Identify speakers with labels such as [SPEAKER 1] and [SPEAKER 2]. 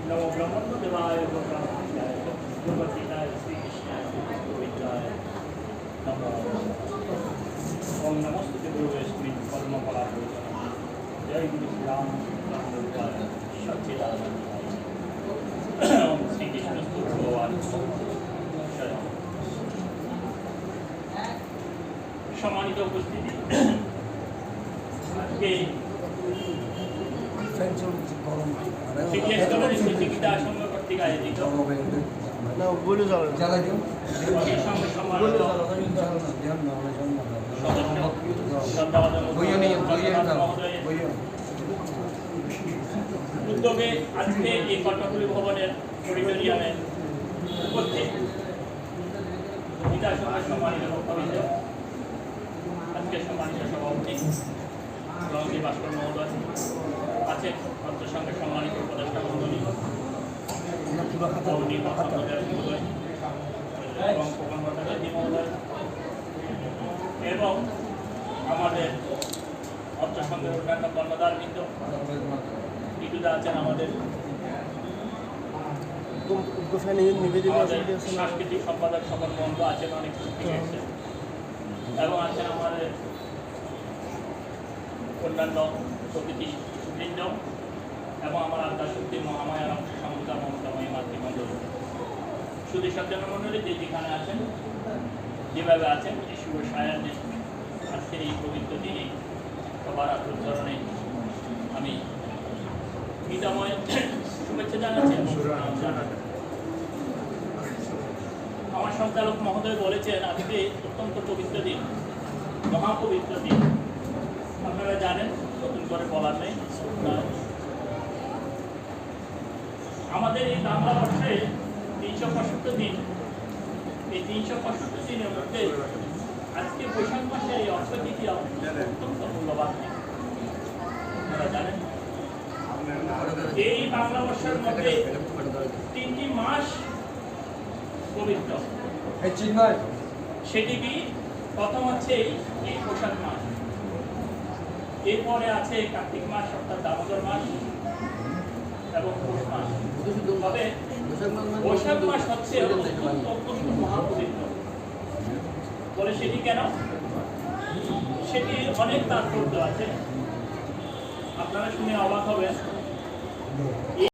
[SPEAKER 1] नमो ब्रह्मदेवाय भगवतीताय श्री कृष्णाय गोविंदाय नमो ओम नमस्ते गुरुवेस्मिन परमपराय जय गुरु श्री राम सच्चिदानंद ओम श्री कृष्ण भगवान সম্মানিত উপস্থিতি আজকে শিক্ষা সংঘ কর্তৃক আয়োজিত উদ্যোগে আজকে এই কর্ণফুলী ভবনের অডিটোরিয়ামে উপস্থিত গীতা সংঘের সম্মানিত বক্তবৃন্দ, আজকে সম্মানিত সভাপতি রঞ্জিত ভাস্কর মহোদয় আছে, সংঘের সম্মানিত উপদেষ্টা মণ্ডলী এবং খোকন ভট্টাচার্য মহোদয় এবং আমাদের অর্থ সংঘের অন্যান্য কর্মদারবৃন্দ, টিটুদা আছেন আমাদের সাংস্কৃতিক সম্পাদক সকল বন্ধু আছেন, অনেক এসেছেন এবং আছেন আমাদের অন্যান্য প্রকৃতিবৃন্দ এবং আমার আত্মা শক্তি মহামায়া সমতা মমতাময়ী মাতৃমণ্ডল শুধু সজ্জনমণ্ডলী যে যেখানে আছেন যেভাবে আছেন এই শুভ সায়ান্নে আজকের এই পবিত্র দিনে সবার উচ্চারণে আমি গীতাময় শুভেচ্ছা জানাচ্ছি। আমার সঞ্চালক মহোদয় বলেছেন আজকে অত্যন্ত পবিত্র দিন, মহাপবিত্র দিন। আপনারা জানেন, নতুন করে বলার নেই। আমাদের এই বাংলা বর্ষে 365 দিন, এই 365 দিনের মধ্যে আজকে বৈশাখ মাসের এই অর্থনীতি অত্যন্ত মূল্যবান। আপনারা জানেন এই বাংলা বর্ষের মধ্যে 3টি মাস পবিত্র। সেটি কি? প্রথম হচ্ছে এই বৈশাখ মাস, এরপরে আছে কার্তিক মাস অর্থাৎ দামোদর মাস এবং পৌষ মাস। তবে বৈশাখ মাস হচ্ছে অত্যন্ত মহাপবিত্র। বলে সেটি কেন? সেটি অনেক তাৎপর্য আছে, আপনারা শুনে অবাক হবেন।